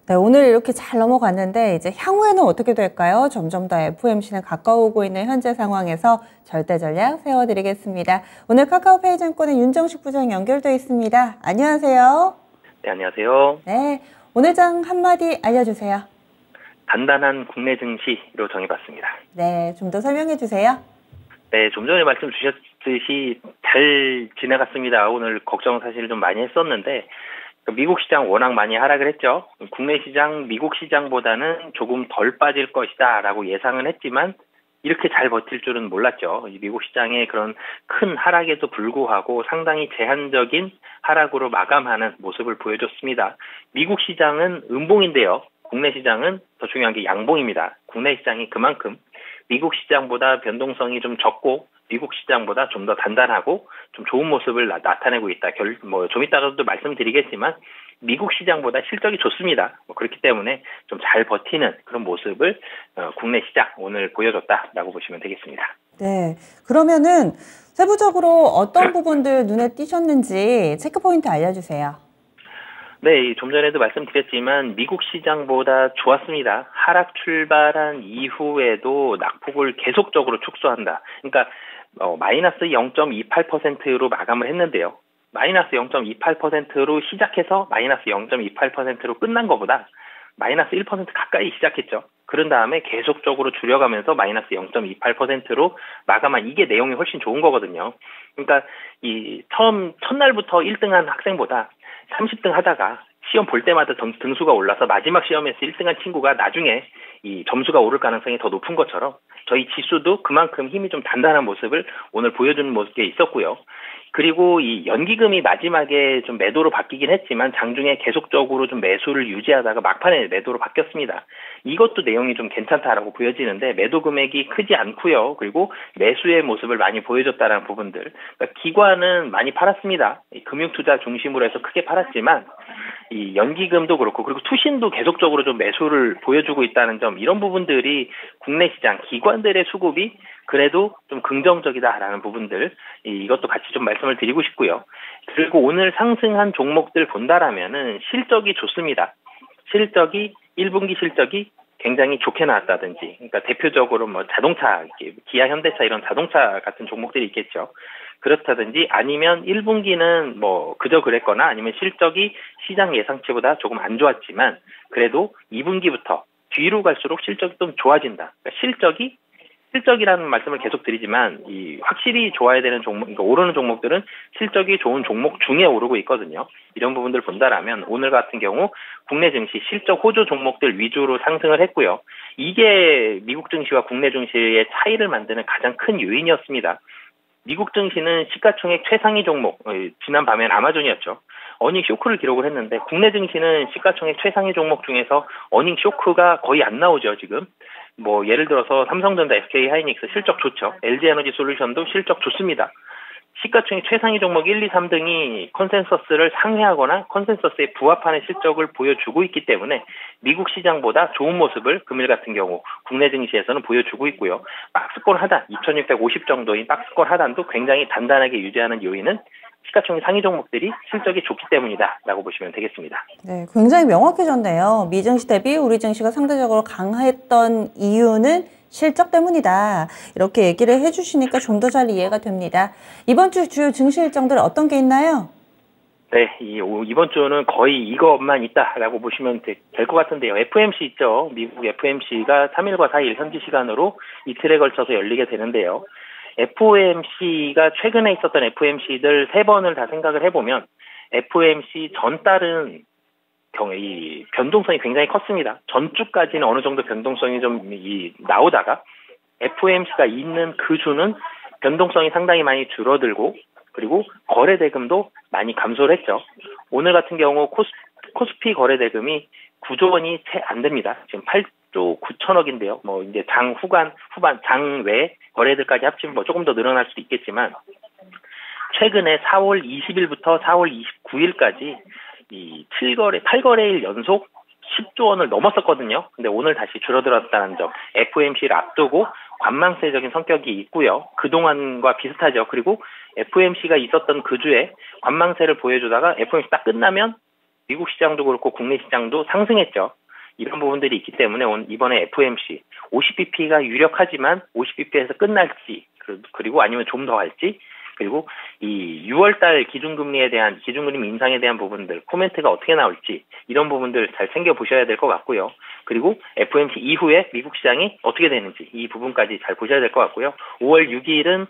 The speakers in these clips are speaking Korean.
네, 오늘 이렇게 잘 넘어갔는데 이제 향후에는 어떻게 될까요? 점점 더 FOMC는 가까워오고 있는 현재 상황에서 절대 전략 세워드리겠습니다. 오늘 카카오페이 증권의 윤정식 부장 연결돼 있습니다. 안녕하세요. 네, 안녕하세요. 네, 오늘 장 한마디 알려주세요. 단단한 국내 증시로 정해봤습니다. 네, 좀 더 설명해 주세요. 네, 좀 전에 말씀 주셨듯이 잘 지나갔습니다. 오늘 걱정 사실 좀 많이 했었는데 미국 시장 워낙 많이 하락을 했죠. 국내 시장, 미국 시장보다는 조금 덜 빠질 것이다 라고 예상은 했지만 이렇게 잘 버틸 줄은 몰랐죠. 미국 시장의 그런 큰 하락에도 불구하고 상당히 제한적인 하락으로 마감하는 모습을 보여줬습니다. 미국 시장은 음봉인데요. 국내 시장은 더 중요한 게 양봉입니다. 국내 시장이 그만큼 미국 시장보다 변동성이 좀 적고 미국 시장보다 좀 더 단단하고 좀 좋은 모습을 나타내고 있다. 좀 이따가도 말씀드리겠지만 미국 시장보다 실적이 좋습니다. 그렇기 때문에 좀 잘 버티는 그런 모습을 국내 시장 오늘 보여줬다라고 보시면 되겠습니다. 네, 그러면은 세부적으로 어떤 부분들 눈에 띄셨는지 체크 포인트 알려주세요. 네, 좀 전에도 말씀드렸지만 미국 시장보다 좋았습니다. 하락 출발한 이후에도 낙폭을 계속적으로 축소한다. 그러니까 마이너스 0.28%로 마감을 했는데요. 마이너스 0.28%로 시작해서 마이너스 0.28%로 끝난 것보다 마이너스 1% 가까이 시작했죠. 그런 다음에 계속적으로 줄여가면서 마이너스 0.28%로 마감한 이게 내용이 훨씬 좋은 거거든요. 그러니까 이 첫날부터 1등한 학생보다 30등 하다가 시험 볼 때마다 등수가 올라서 마지막 시험에서 1등한 친구가 나중에 이 점수가 오를 가능성이 더 높은 것처럼 저희 지수도 그만큼 힘이 좀 단단한 모습을 오늘 보여주는 모습이 있었고요. 그리고 이 연기금이 마지막에 좀 매도로 바뀌긴 했지만 장중에 계속적으로 좀 매수를 유지하다가 막판에 매도로 바뀌었습니다. 이것도 내용이 좀 괜찮다라고 보여지는데 매도 금액이 크지 않고요. 그리고 매수의 모습을 많이 보여줬다는 부분들. 그러니까 기관은 많이 팔았습니다. 금융투자 중심으로 해서 크게 팔았지만 이 연기금도 그렇고 그리고 투신도 계속적으로 좀 매수를 보여주고 있다는 점 이런 부분들이 국내 시장 기관들의 수급이 그래도 좀 긍정적이다라는 부분들 이것도 같이 좀 말씀을 드리고 싶고요. 그리고 오늘 상승한 종목들 본다라면은 실적이 좋습니다. 실적이 1분기 실적이 굉장히 좋게 나왔다든지 그러니까 대표적으로 뭐 자동차, 기아, 현대차 이런 자동차 같은 종목들이 있겠죠. 그렇다든지 아니면 1분기는 뭐 그저 그랬거나 아니면 실적이 시장 예상치보다 조금 안 좋았지만 그래도 2분기부터 뒤로 갈수록 실적이 좀 좋아진다. 그러니까 실적이라는 말씀을 계속 드리지만 확실히 좋아야 되는 종목, 그러니까 오르는 종목들은 실적이 좋은 종목 중에 오르고 있거든요. 이런 부분들 본다라면 오늘 같은 경우 국내 증시 실적 호조 종목들 위주로 상승을 했고요. 이게 미국 증시와 국내 증시의 차이를 만드는 가장 큰 요인이었습니다. 미국 증시는 시가총액 최상위 종목, 지난 밤엔 아마존이었죠. 어닝 쇼크를 기록을 했는데 국내 증시는 시가총액 최상위 종목 중에서 어닝 쇼크가 거의 안 나오죠, 지금. 뭐 예를 들어서 삼성전자, SK하이닉스 실적 좋죠. LG에너지솔루션도 실적 좋습니다. 시가총액 최상위 종목 1, 2, 3등이 컨센서스를 상회하거나 컨센서스에 부합하는 실적을 보여주고 있기 때문에 미국 시장보다 좋은 모습을 금일 같은 경우 국내 증시에서는 보여주고 있고요. 박스권 하단 2650 정도인 박스권 하단도 굉장히 단단하게 유지하는 요인은 시가총액 상위 종목들이 실적이 좋기 때문이다라고 보시면 되겠습니다. 네, 굉장히 명확해졌네요. 미증시 대비 우리 증시가 상대적으로 강했던 이유는 실적 때문이다. 이렇게 얘기를 해주시니까 좀 더 잘 이해가 됩니다. 이번 주 주요 증시 일정들 어떤 게 있나요? 네, 이번 주는 거의 이것만 있다라고 보시면 될 것 같은데요. FOMC 있죠. 미국 FOMC가 3일과 4일 현지 시간으로 이틀에 걸쳐서 열리게 되는데요. FOMC가 최근에 있었던 FOMC들 3번을 다 생각을 해보면 FOMC 전달은 이 변동성이 굉장히 컸습니다. 전주까지는 어느 정도 변동성이 좀 나오다가 FOMC가 있는 그 주는 변동성이 상당히 많이 줄어들고 그리고 거래대금도 많이 감소를 했죠. 오늘 같은 경우 코스피 거래대금이 9조 원이 채 안 됩니다. 지금 8조 9천억인데요. 뭐 이제 장 후반 장 외 거래들까지 합치면 뭐 조금 더 늘어날 수도 있겠지만 최근에 4월 20일부터 4월 29일까지 이 8거래일 연속 10조 원을 넘었었거든요. 근데 오늘 다시 줄어들었다는 점, FOMC를 앞두고 관망세적인 성격이 있고요. 그동안과 비슷하죠. 그리고 FOMC가 있었던 그 주에 관망세를 보여주다가 FOMC 딱 끝나면 미국 시장도 그렇고 국내 시장도 상승했죠. 이런 부분들이 있기 때문에 이번에 FOMC 50bp가 유력하지만 50bp에서 끝날지, 그리고 아니면 좀 더 할지, 그리고 이 6월달 기준금리 인상에 대한 부분들, 코멘트가 어떻게 나올지, 이런 부분들 잘 챙겨보셔야 될 것 같고요. 그리고 FOMC 이후에 미국 시장이 어떻게 되는지, 이 부분까지 잘 보셔야 될 것 같고요. 5월 6일은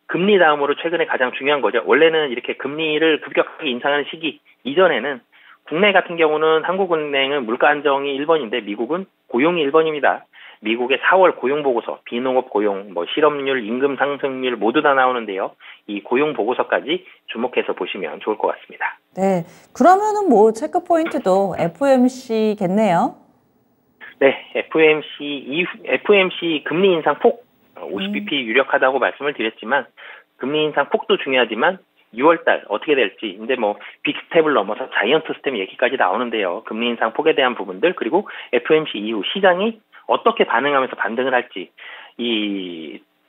금리 다음으로 최근에 가장 중요한 거죠. 원래는 이렇게 금리를 급격하게 인상하는 시기 이전에는 국내 같은 경우는 한국은행은 물가 안정이 1번인데 미국은 고용이 1번입니다. 미국의 4월 고용 보고서, 비농업 고용, 실업률, 임금 상승률 모두 다 나오는데요. 이 고용 보고서까지 주목해서 보시면 좋을 것 같습니다. 네, 그러면은 체크 포인트도 FOMC겠네요. 네, FOMC 금리 인상 폭 50bp 유력하다고 말씀을 드렸지만 금리 인상 폭도 중요하지만 6월달 어떻게 될지, 근데 빅스텝을 넘어서 자이언트 스텝 얘기까지 나오는데요. 금리 인상 폭에 대한 부분들, 그리고 FOMC 이후 시장이 어떻게 반응하면서 반등을 할지,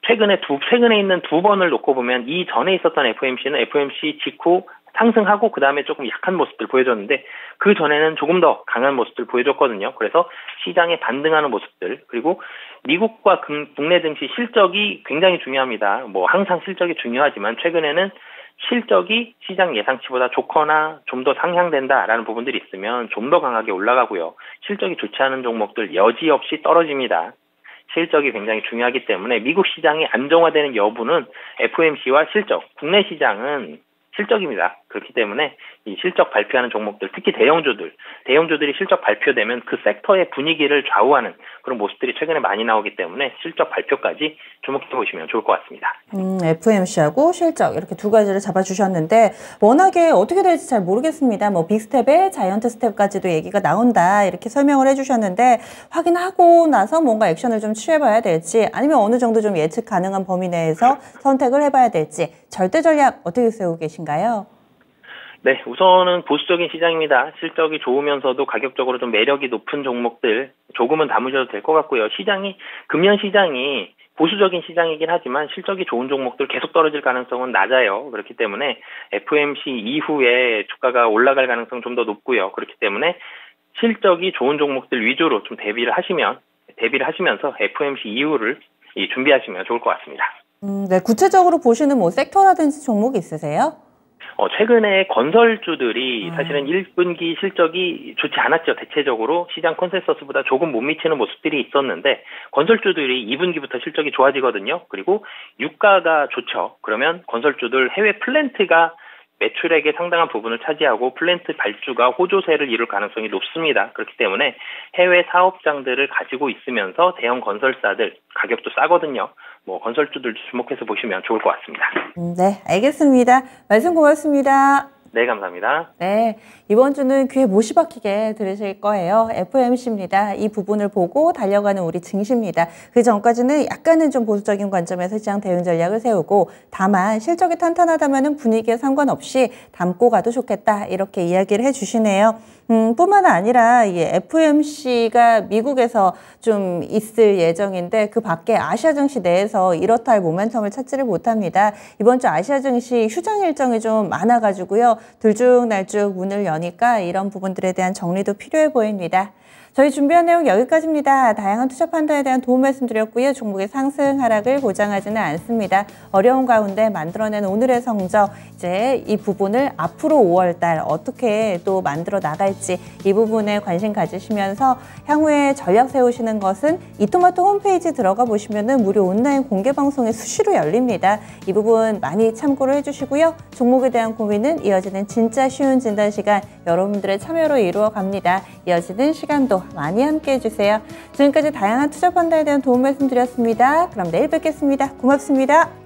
최근에 있는 두 번을 놓고 보면 이 전에 있었던 FOMC는 FOMC 직후 상승하고 그 다음에 조금 약한 모습들 보여줬는데 그 전에는 조금 더 강한 모습들 보여줬거든요. 그래서 시장에 반등하는 모습들, 그리고 미국과 국내 증시 실적이 굉장히 중요합니다. 항상 실적이 중요하지만 최근에는 실적이 시장 예상치보다 좋거나 좀 더 상향된다라는 부분들이 있으면 좀 더 강하게 올라가고요. 실적이 좋지 않은 종목들 여지없이 떨어집니다. 실적이 굉장히 중요하기 때문에 미국 시장이 안정화되는 여부는 FOMC와 실적, 국내 시장은 실적입니다. 그렇기 때문에 이 실적 발표하는 종목들, 특히 대형주들이 실적 발표되면 그 섹터의 분위기를 좌우하는 그런 모습들이 최근에 많이 나오기 때문에 실적 발표까지 주목해 보시면 좋을 것 같습니다. FOMC하고 실적 이렇게 두 가지를 잡아주셨는데 워낙에 어떻게 될지 잘 모르겠습니다. 빅스텝에 자이언트 스텝까지도 얘기가 나온다 이렇게 설명을 해주셨는데 확인하고 나서 뭔가 액션을 좀 취해봐야 될지 아니면 어느 정도 좀 예측 가능한 범위 내에서 선택을 해봐야 될지 절대 전략 어떻게 세우고 계신가요? 네, 우선은 보수적인 시장입니다. 실적이 좋으면서도 가격적으로 좀 매력이 높은 종목들 조금은 담으셔도 될 것 같고요. 금년 시장이 보수적인 시장이긴 하지만 실적이 좋은 종목들 계속 떨어질 가능성은 낮아요. 그렇기 때문에 FOMC 이후에 주가가 올라갈 가능성 좀 더 높고요. 그렇기 때문에 실적이 좋은 종목들 위주로 좀 대비를 하시면서 FOMC 이후를 준비하시면 좋을 것 같습니다. 네, 구체적으로 보시는 섹터라든지 종목 있으세요? 최근에 건설주들이 사실은 1분기 실적이 좋지 않았죠. 대체적으로 시장 컨센서스보다 조금 못 미치는 모습들이 있었는데 건설주들이 2분기부터 실적이 좋아지거든요. 그리고 유가가 좋죠. 그러면 건설주들 해외 플랜트가 매출액의 상당한 부분을 차지하고 플랜트 발주가 호조세를 이룰 가능성이 높습니다. 그렇기 때문에 해외 사업장들을 가지고 있으면서 대형 건설사들 가격도 싸거든요. 건설주들 주목해서 보시면 좋을 것 같습니다. 네, 알겠습니다. 말씀 고맙습니다. 네, 감사합니다. 네, 이번 주는 귀에 못이 박히게 들으실 거예요. FOMC입니다. 이 부분을 보고 달려가는 우리 증시입니다. 그 전까지는 약간은 좀 보수적인 관점에서 시장 대응 전략을 세우고 다만 실적이 탄탄하다면 분위기에 상관없이 담고 가도 좋겠다 이렇게 이야기를 해주시네요. 뿐만 아니라 이 FOMC가 미국에서 좀 있을 예정인데 그 밖에 아시아 증시 내에서 이렇다 할 모멘텀을 찾지를 못합니다. 이번 주 아시아 증시 휴장 일정이 좀 많아가지고요. 들쭉날쭉 문을 여니까 이런 부분들에 대한 정리도 필요해 보입니다. 저희 준비한 내용 여기까지입니다. 다양한 투자 판단에 대한 도움 말씀드렸고요. 종목의 상승 하락을 보장하지는 않습니다. 어려운 가운데 만들어낸 오늘의 성적, 이제 이 부분을 앞으로 5월달 어떻게 또 만들어 나갈지 이 부분에 관심 가지시면서 향후에 전략 세우시는 것은 이토마토 홈페이지 들어가 보시면은 무료 온라인 공개 방송이 수시로 열립니다. 이 부분 많이 참고를 해주시고요. 종목에 대한 고민은 이어지는 진짜 쉬운 진단 시간 여러분들의 참여로 이루어 갑니다. 이어지는 시간도 많이 함께 해주세요. 지금까지 다양한 투자 판단에 대한 도움 말씀드렸습니다. 그럼 내일 뵙겠습니다. 고맙습니다.